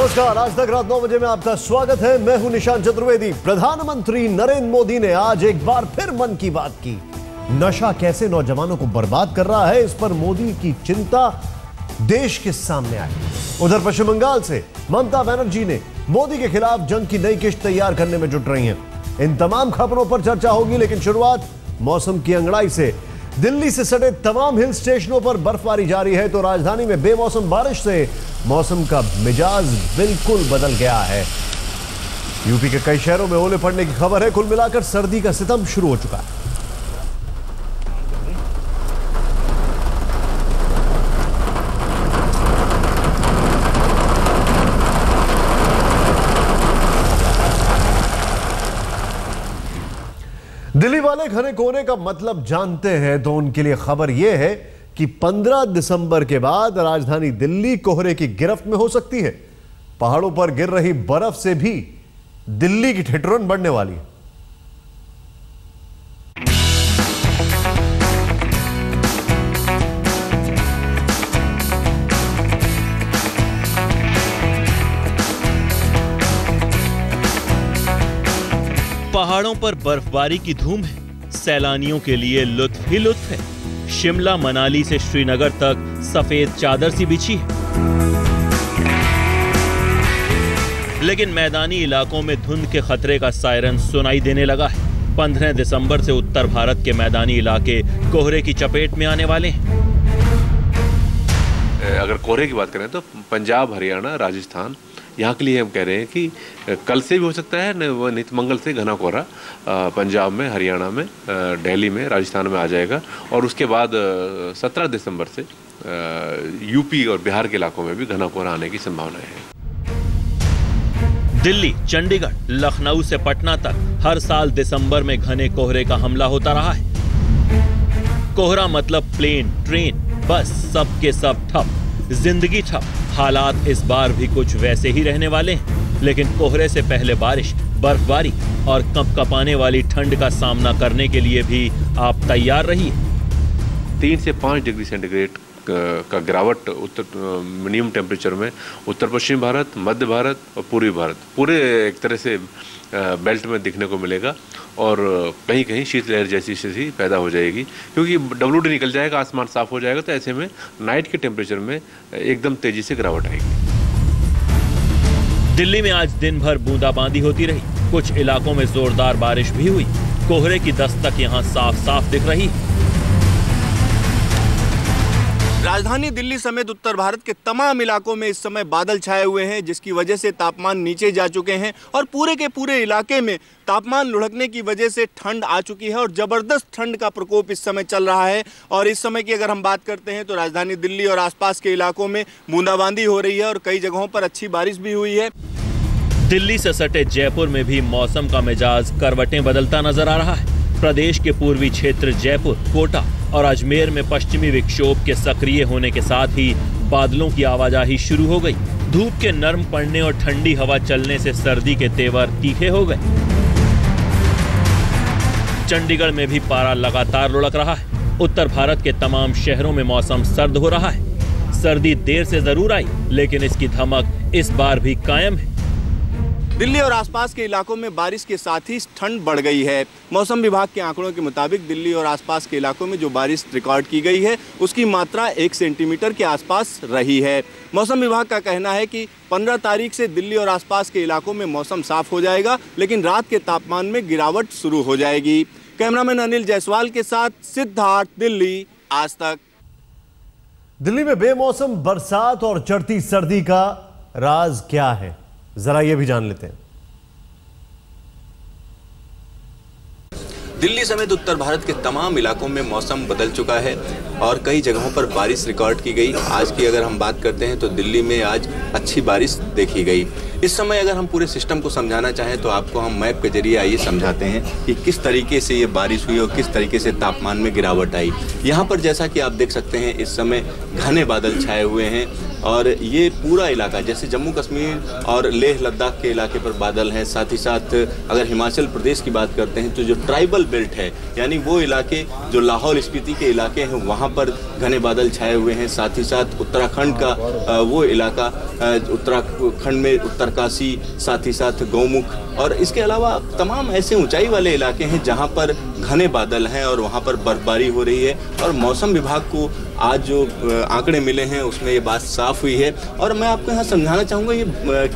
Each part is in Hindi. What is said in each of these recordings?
नमस्कार, आज तक रात 9 बजे में आपका स्वागत है। मैं हूं निशांत चतुर्वेदी। प्रधानमंत्री नरेंद्र मोदी ने आज एक बार फिर मन की बात की। नशा कैसे नौजवानों को बर्बाद कर रहा है, इस पर मोदी की चिंता देश के सामने आई। उधर पश्चिम बंगाल से ममता बनर्जी ने मोदी के खिलाफ जंग की नई किश्त तैयार करने में जुट रही हैं। इन तमाम खबरों पर चर्चा होगी, लेकिन शुरुआत मौसम की अंगड़ाई से। दिल्ली से सटे तमाम हिल स्टेशनों पर बर्फबारी जारी है, तो राजधानी में बेमौसम बारिश से मौसम का मिजाज बिल्कुल बदल गया है। यूपी के कई शहरों में ओले पड़ने की खबर है। कुल मिलाकर सर्दी का सितम शुरू हो चुका है। दिल्ली वाले घने कोहरे का मतलब जानते हैं, तो उनके लिए खबर यह है कि 15 दिसंबर के बाद राजधानी दिल्ली कोहरे की गिरफ्त में हो सकती है। पहाड़ों पर गिर रही बर्फ से भी दिल्ली की ठिठुरन बढ़ने वाली है। पहाड़ों पर बर्फबारी की धूम है। सैलानियों के लिए लुत्फ ही लुत्फ है। शिमला मनाली से श्रीनगर तक सफेद चादर सी बिछी है, लेकिन मैदानी इलाकों में धुंध के खतरे का सायरन सुनाई देने लगा है। 15 दिसंबर से उत्तर भारत के मैदानी इलाके कोहरे की चपेट में आने वाले हैं। अगर कोहरे की बात करें तो पंजाब, हरियाणा, राजस्थान, यहाँ के लिए हम कह रहे हैं कि कल से भी हो सकता है, नित मंगल से घना कोहरा पंजाब में, हरियाणा में, दिल्ली में, राजस्थान में आ जाएगा। और उसके बाद 17 दिसंबर से यूपी और बिहार के इलाकों में भी घना कोहरा आने की संभावना है। दिल्ली, चंडीगढ़, लखनऊ से पटना तक हर साल दिसंबर में घने कोहरे का हमला होता रहा है। कोहरा मतलब प्लेन, ट्रेन, बस सबके सब ठप, जिंदगी ठप। हालात इस बार भी कुछ वैसे ही रहने वाले हैं, लेकिन कोहरे से पहले बारिश, बर्फबारी और कंपकपाने वाली ठंड का सामना करने के लिए भी आप तैयार रहिए। 3 से 5 डिग्री सेंटीग्रेड का गिरावट मिनिमम टेम्परेचर में उत्तर पश्चिम भारत, मध्य भारत और पूर्वी भारत पूरे एक तरह से बेल्ट में दिखने को मिलेगा। और कहीं कहीं शीतलहर जैसी स्थिति पैदा हो जाएगी, क्योंकि WD निकल जाएगा, आसमान साफ हो जाएगा, तो ऐसे में नाइट के टेम्परेचर में एकदम तेजी से गिरावट आएगी। दिल्ली में आज दिन भर बूंदाबांदी होती रही। कुछ इलाकों में जोरदार बारिश भी हुई। कोहरे की दस्तक यहां साफ साफ दिख रही है। राजधानी दिल्ली समेत उत्तर भारत के तमाम इलाकों में इस समय बादल छाए हुए हैं, जिसकी वजह से तापमान नीचे जा चुके हैं और पूरे के पूरे इलाके में तापमान लुढ़कने की वजह से ठंड आ चुकी है और ज़बरदस्त ठंड का प्रकोप इस समय चल रहा है। और इस समय की अगर हम बात करते हैं तो राजधानी दिल्ली और आसपास के इलाकों में बूंदाबांदी हो रही है और कई जगहों पर अच्छी बारिश भी हुई है। दिल्ली से सटे जयपुर में भी मौसम का मिजाज करवटें बदलता नजर आ रहा है। प्रदेश के पूर्वी क्षेत्र जयपुर, कोटा और अजमेर में पश्चिमी विक्षोभ के सक्रिय होने के साथ ही बादलों की आवाजाही शुरू हो गई। धूप के नरम पड़ने और ठंडी हवा चलने से सर्दी के तेवर तीखे हो गए। चंडीगढ़ में भी पारा लगातार लुढ़क रहा है। उत्तर भारत के तमाम शहरों में मौसम सर्द हो रहा है। सर्दी देर से जरूर आई, लेकिन इसकी धमक इस बार भी कायम है। दिल्ली और आसपास के इलाकों में बारिश के साथ ही ठंड बढ़ गई है। मौसम विभाग के आंकड़ों के मुताबिक दिल्ली और आसपास के इलाकों में जो बारिश रिकॉर्ड की गई है उसकी मात्रा 1 सेंटीमीटर के आसपास रही है। मौसम विभाग का कहना है कि 15 तारीख से दिल्ली और आसपास के इलाकों में मौसम साफ हो जाएगा, लेकिन रात के तापमान में गिरावट शुरू हो जाएगी। कैमरामैन अनिल जायसवाल के साथ सिद्धार्थ, दिल्ली, आज तक। दिल्ली में बेमौसम बरसात और चढ़ती सर्दी का राज क्या है, जरा ये भी जान लेते हैं। दिल्ली समेत उत्तर भारत के तमाम इलाकों में मौसम बदल चुका है और कई जगहों पर बारिश रिकॉर्ड की गई। आज की अगर हम बात करते हैं तो दिल्ली में आज अच्छी बारिश देखी गई। इस समय अगर हम पूरे सिस्टम को समझाना चाहें तो आपको हम मैप के जरिए आइए समझाते हैं कि किस तरीके से ये बारिश हुई और किस तरीके से तापमान में गिरावट आई। यहाँ पर जैसा कि आप देख सकते हैं इस समय घने बादल छाए हुए हैं और ये पूरा इलाका जैसे जम्मू कश्मीर और लेह लद्दाख के इलाके पर बादल हैं। साथ ही साथ अगर हिमाचल प्रदेश की बात करते हैं तो जो ट्राइबल बेल्ट है यानी वो इलाके जो लाहौल स्पीति के इलाके हैं वहाँ पर घने बादल छाए हुए हैं। साथ ही साथ उत्तराखंड का वो इलाका, उत्तराखंड में उत्तरकाशी, साथ ही साथ गौमुख और इसके अलावा तमाम ऐसे ऊंचाई वाले इलाके हैं जहां पर घने बादल हैं और वहां पर बर्फबारी हो रही है। और मौसम विभाग को आज जो आंकड़े मिले हैं उसमें ये बात साफ हुई है। और मैं आपको यहाँ समझाना चाहूँगा ये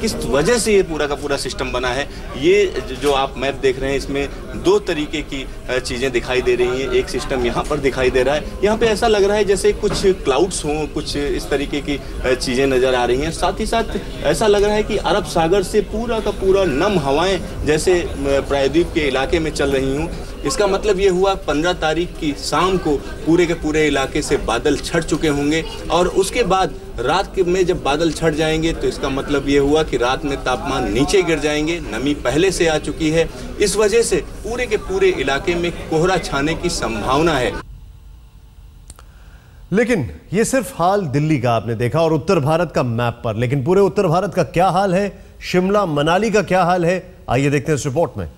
किस वजह से ये पूरा का पूरा सिस्टम बना है। ये जो आप मैप देख रहे हैं इसमें दो तरीके की चीज़ें दिखाई दे रही हैं। एक सिस्टम यहाँ पर दिखाई दे रहा है, यहाँ पे ऐसा लग रहा है जैसे कुछ क्लाउड्स हों, कुछ इस तरीके की चीज़ें नज़र आ रही हैं। साथ ही साथ ऐसा लग रहा है कि अरब सागर से पूरा का पूरा नम हवाएं जैसे प्रायद्वीप के इलाके में चल रही हूँ। इसका मतलब ये हुआ 15 तारीख की शाम को पूरे के पूरे इलाके से बादल छट चुके होंगे और उसके बाद रात में जब बादल छट जाएंगे तो इसका मतलब ये हुआ कि रात में तापमान नीचे गिर जाएंगे। नमी पहले से आ चुकी है, इस वजह से पूरे के पूरे इलाके में कोहरा छाने की संभावना है। लेकिन ये सिर्फ हाल दिल्ली का आपने देखा और उत्तर भारत का मैप पर, लेकिन पूरे उत्तर भारत का क्या हाल है, शिमला मनाली का क्या हाल है, आइए देखते हैं इस रिपोर्ट में।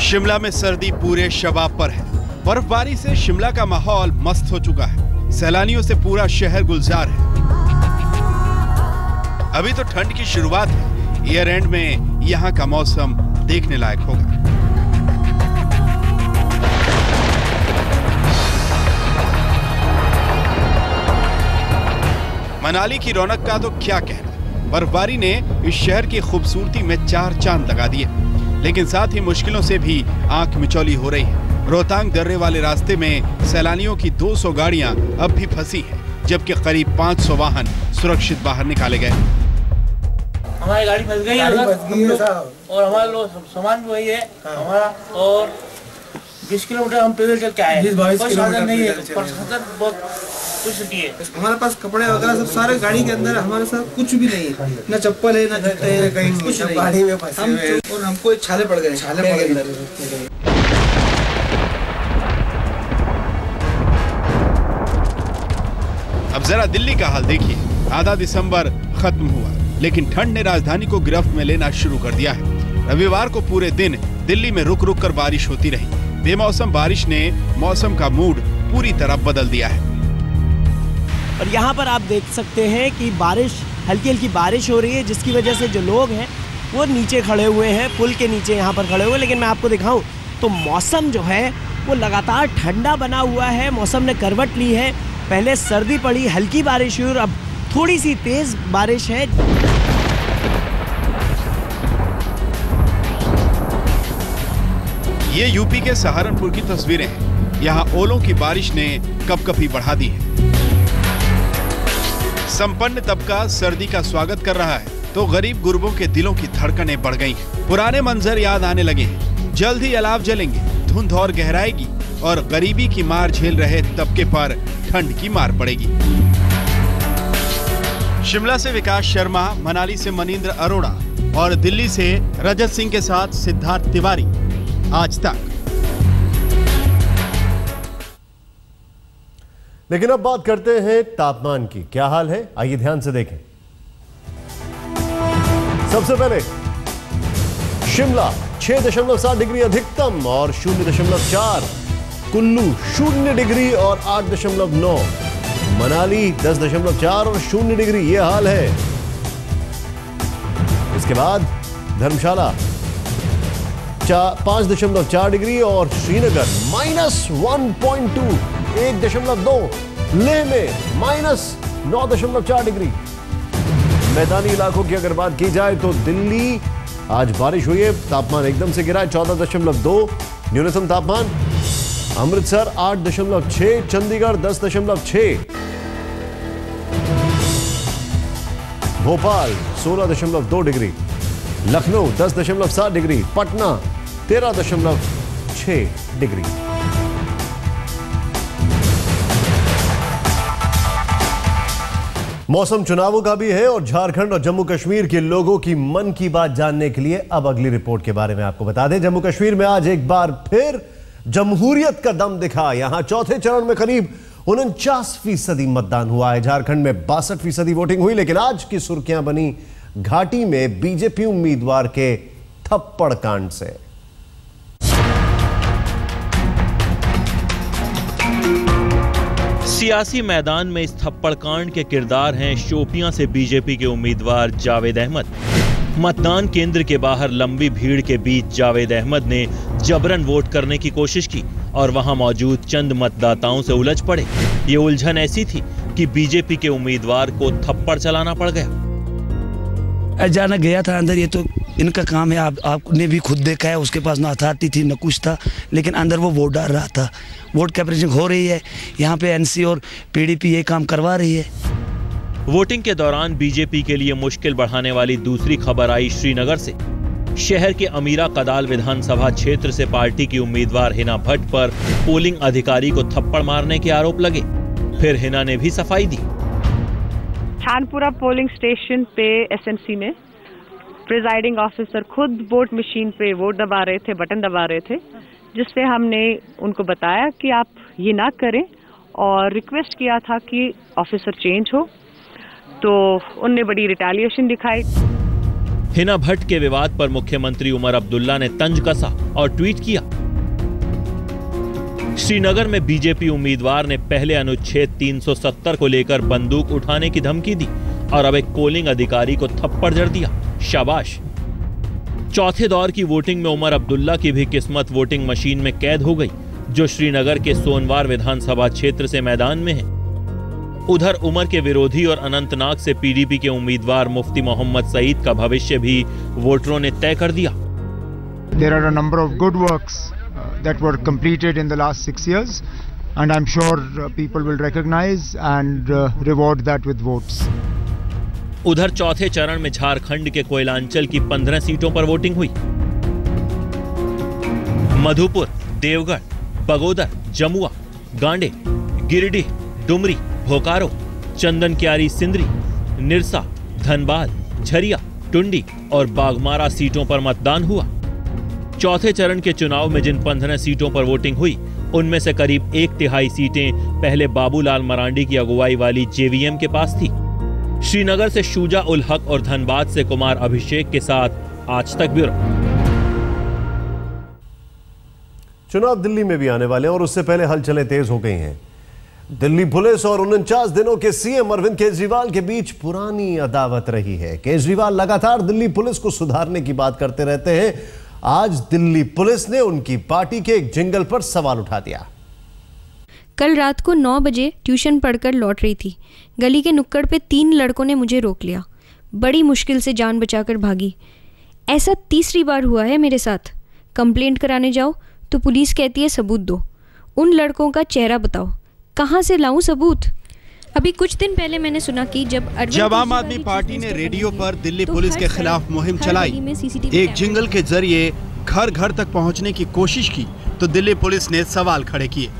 शिमला में सर्दी पूरे शबाब पर है। बर्फबारी से शिमला का माहौल मस्त हो चुका है। सैलानियों से पूरा शहर गुलजार है। अभी तो ठंड की शुरुआत है। ईयर एंड में यहाँ का मौसम देखने लायक होगा। मनाली की रौनक का तो क्या कहना। बर्फबारी ने इस शहर की खूबसूरती में चार चांद लगा दिए, लेकिन साथ ही मुश्किलों से भी आंख मिचौली हो रही है। रोहतांग दर्रे वाले रास्ते में सैलानियों की 200 गाड़ियां अब भी फंसी हैं, जबकि करीब 500 वाहन सुरक्षित बाहर निकाले गए। हमारी गाड़ी फंस गई है और हमारा लोग सामान भी वही है हमारा, और 20 किलोमीटर हम पैदल चल के आए। कोई साधन नहीं है, बहुत कुछ नहीं है। हमारे पास कपड़े वगैरह सब सारे गाड़ी के अंदर, हमारे साथ कुछ भी नहीं है, ना चप्पल है ना जूते है, कहीं कुछ नहीं। गाड़ी में फंसे हुए और हमको छाले पड़ गए, छाले पड़ गए। अब जरा दिल्ली का हाल देखिए। आधा दिसंबर खत्म हुआ, लेकिन ठंड ने राजधानी को गिरफ्त में लेना शुरू कर दिया है। रविवार को पूरे दिन दिल्ली में रुक रुक कर बारिश होती रही। बेमौसम बारिश ने मौसम का मूड पूरी तरह बदल दिया है। और यहाँ पर आप देख सकते हैं कि बारिश, हल्की हल्की बारिश हो रही है, जिसकी वजह से जो लोग हैं वो नीचे खड़े हुए हैं, पुल के नीचे यहाँ पर खड़े हुए। लेकिन मैं आपको दिखाऊं तो मौसम जो है वो लगातार ठंडा बना हुआ है। मौसम ने करवट ली है। पहले सर्दी पड़ी, हल्की बारिश हुई और अब थोड़ी सी तेज बारिश है। ये यूपी के सहारनपुर की तस्वीरें हैं। यहाँ ओलों की बारिश ने कपकपी बढ़ा दी है। संपन्न तबका सर्दी का स्वागत कर रहा है तो गरीब गुरबों के दिलों की धड़कनें बढ़ गई हैं। पुराने मंजर याद आने लगे हैं। जल्द ही अलाव जलेंगे, धुंध और गहराएगी और गरीबी की मार झेल रहे तबके पर ठंड की मार पड़ेगी। शिमला से विकास शर्मा, मनाली से मनींद्र अरोड़ा और दिल्ली से रजत सिंह के साथ सिद्धार्थ तिवारी, आज तक। लेकिन अब बात करते हैं तापमान की। क्या हाल है, आइए ध्यान से देखें। सबसे पहले शिमला 6.7 डिग्री अधिकतम और 0.4, कुल्लू 0 डिग्री और 8.9, मनाली 10.4 और 0 डिग्री, यह हाल है। इसके बाद धर्मशाला 5.4 डिग्री और श्रीनगर -1.2, 1.2, लेह में -9.4 डिग्री। मैदानी इलाकों की अगर बात की जाए तो दिल्ली आज बारिश हुई है, तापमान एकदम से गिरा है 14.2 न्यूनतम तापमान। Amritsar 8.6, Chandigarh 10.6, Bhopal 16.2 degree, Lucknow 10.7 degree, Patna 13.6 degree. मौसम चुनावों का भी है और झारखंड और जम्मू कश्मीर के लोगों की मन की बात जानने के लिए अब अगली रिपोर्ट के बारे में आपको बता दें। जम्मू कश्मीर में आज एक बार फिर जमहूरियत का दम दिखा। यहां चौथे चरण में करीब 49% मतदान हुआ है। झारखंड में 62% वोटिंग हुई, लेकिन आज की सुर्खियां बनी घाटी में बीजेपी उम्मीदवार के थप्पड़ कांड से। सियासी मैदान में इस थप्पड़ कांड के किरदार हैं शोपियां से बीजेपी के उम्मीदवार जावेद अहमद। मतदान केंद्र के बाहर लंबी भीड़ के बीच जावेद अहमद ने जबरन वोट करने की कोशिश की और वहां मौजूद चंद मतदाताओं से उलझ पड़े। ये उलझन ऐसी थी कि बीजेपी के उम्मीदवार को थप्पड़ चलाना पड़ गया। अचानक गया था अंदर, ये तो इनका काम है, आपने भी खुद देखा है। उसके पास ना अथॉरिटी थी न कुछ था, लेकिन अंदर वो वोट डाल रहा था। वोट कैप्चरिंग हो रही है, यहाँ पे एनसी और पीडीपी ये काम करवा रही है। वोटिंग के दौरान बीजेपी के लिए मुश्किल बढ़ाने वाली दूसरी खबर आई श्रीनगर से। शहर के अमीरा कदाल विधानसभा क्षेत्र से पार्टी की उम्मीदवार हिना भट्ट पर पोलिंग अधिकारी को थप्पड़ मारने के आरोप लगे। फिर हिना ने भी सफाई दी। खानपुरा पोलिंग स्टेशन पे एसएमसी में प्रिजाइडिंग ऑफिसर खुद वोट मशीन पे वोट दबा रहे थे, बटन दबा रहे थे, जिससे हमने उनको बताया कि आप ये ना करें और रिक्वेस्ट किया था कि ऑफिसर चेंज हो, तो उनने बड़ी रिटेलिएशन दिखाई। हिना भट्ट के विवाद पर मुख्यमंत्री उमर अब्दुल्ला ने तंज कसा और ट्वीट किया। श्रीनगर में बीजेपी उम्मीदवार ने पहले अनुच्छेद 370 को लेकर बंदूक उठाने की धमकी दी और अब एक पोलिंग अधिकारी को थप्पड़ जड़ दिया। शाबाश। चौथे दौर की वोटिंग में उमर अब्दुल्ला की भी किस्मत वोटिंग मशीन में कैद हो गई, जो श्रीनगर के सोनवार विधानसभा क्षेत्र से मैदान में है। उधर उमर के विरोधी और अनंतनाग से पीडीपी के उम्मीदवार मुफ्ती मोहम्मद सईद का भविष्य भी वोटरों ने तय कर दिया। There are a number of good works that were completed in the last 6 years, and I'm sure people will recognize and reward that with votes. उधर चौथे चरण में झारखंड के कोयलांचल की 15 सीटों पर वोटिंग हुई। मधुपुर, देवगढ़, बगोदर, जमुआ, गांडे, गिरिडीह, डुमरी, बोकारो, चंदनक्यारी सिंदरी, निरसा, धनबाद, झरिया, टुंडी और बागमारा सीटों पर मतदान हुआ। चौथे चरण के चुनाव में जिन 15 सीटों पर वोटिंग हुई, उनमें से करीब 1/3 सीटें पहले बाबूलाल मरांडी की अगुवाई वाली जेवीएम के पास थी। श्रीनगर से शुजा उल हक और धनबाद से कुमार अभिषेक के साथ आज तक ब्यूरो। चुनाव दिल्ली में भी आने वाले हैं और उससे पहले हलचलें तेज हो गई हैं। दिल्ली पुलिस और 49 दिनों के सीएम अरविंद केजरीवाल के बीच पुरानी अदावत रही है। केजरीवाल लगातार दिल्ली पुलिस को सुधारने की बात करते रहते हैं। आज दिल्ली पुलिस ने उनकी पार्टी के एक जिंगल पर सवाल उठा दिया। कल रात को 9 बजे ट्यूशन पढ़कर लौट रही थी। गली के नुक्कड़ पे 3 लड़कों ने मुझे रोक लिया। बड़ी मुश्किल से जान बचाकर भागी। ऐसा तीसरी बार हुआ है मेरे साथ। कंप्लेंट कराने जाओ तो पुलिस कहती है सबूत दो। उन लड़कों का चेहरा बताओ, कहाँ से लाऊं सबूत? अभी कुछ दिन पहले मैंने सुना कि जब आम आदमी पार्टी ने रेडियो पर दिल्ली पुलिस के खिलाफ मुहिम चलाई, एक जिंगल के जरिए घर घर तक पहुंचने की कोशिश की, तो दिल्ली पुलिस ने सवाल खड़े किए।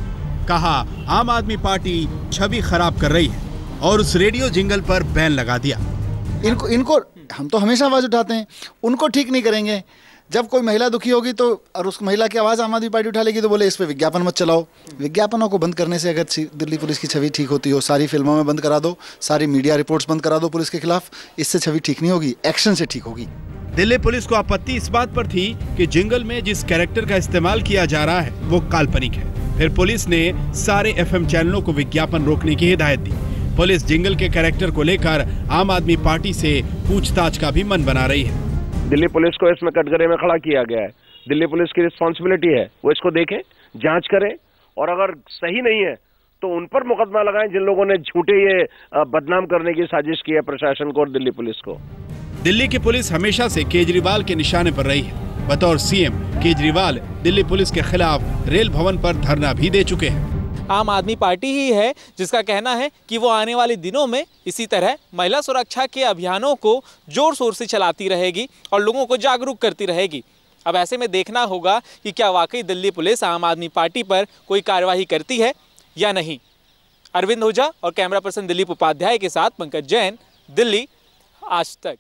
कहा आम आदमी पार्टी छवि खराब कर रही है और उस रेडियो जिंगल पर बैन लगा दिया। इनको हम तो हमेशा आवाज उठाते हैं, उनको ठीक नहीं करेंगे। जब कोई महिला दुखी होगी तो और उस महिला की आवाज़ आम आदमी पार्टी उठा लेगी तो बोले इस पे विज्ञापन मत चलाओ। विज्ञापनों को बंद करने से अगर दिल्ली पुलिस की छवि ठीक होती हो, सारी फिल्मों में बंद करा दो, सारी मीडिया रिपोर्ट्स बंद करा दो पुलिस के खिलाफ, इससे छवि ठीक नहीं होगी, एक्शन से ठीक होगी। दिल्ली पुलिस को आपत्ति इस बात पर थी कि जिंगल में जिस कैरेक्टर का इस्तेमाल किया जा रहा है वो काल्पनिक है। फिर पुलिस ने सारे FM चैनलों को विज्ञापन रोकने की हिदायत दी। पुलिस जिंगल के कैरेक्टर को लेकर आम आदमी पार्टी से पूछताछ का भी मन बना रही है। दिल्ली पुलिस को इसमें कटघरे में खड़ा किया गया है। दिल्ली पुलिस की रिस्पॉन्सिबिलिटी है, वो इसको देखें, जांच करें और अगर सही नहीं है तो उन पर मुकदमा लगाएं जिन लोगों ने झूठे ये बदनाम करने की साजिश की है प्रशासन को और दिल्ली पुलिस को। दिल्ली की पुलिस हमेशा से केजरीवाल के निशाने पर रही है। बतौर सीएम केजरीवाल दिल्ली पुलिस के खिलाफ रेल भवन पर धरना भी दे चुके हैं। आम आदमी पार्टी ही है जिसका कहना है कि वो आने वाले दिनों में इसी तरह महिला सुरक्षा के अभियानों को जोर शोर से चलाती रहेगी और लोगों को जागरूक करती रहेगी। अब ऐसे में देखना होगा कि क्या वाकई दिल्ली पुलिस आम आदमी पार्टी पर कोई कार्यवाही करती है या नहीं। अरविंद ओझा और कैमरा पर्सन दिलीप उपाध्याय के साथ पंकज जैन, दिल्ली आज तक।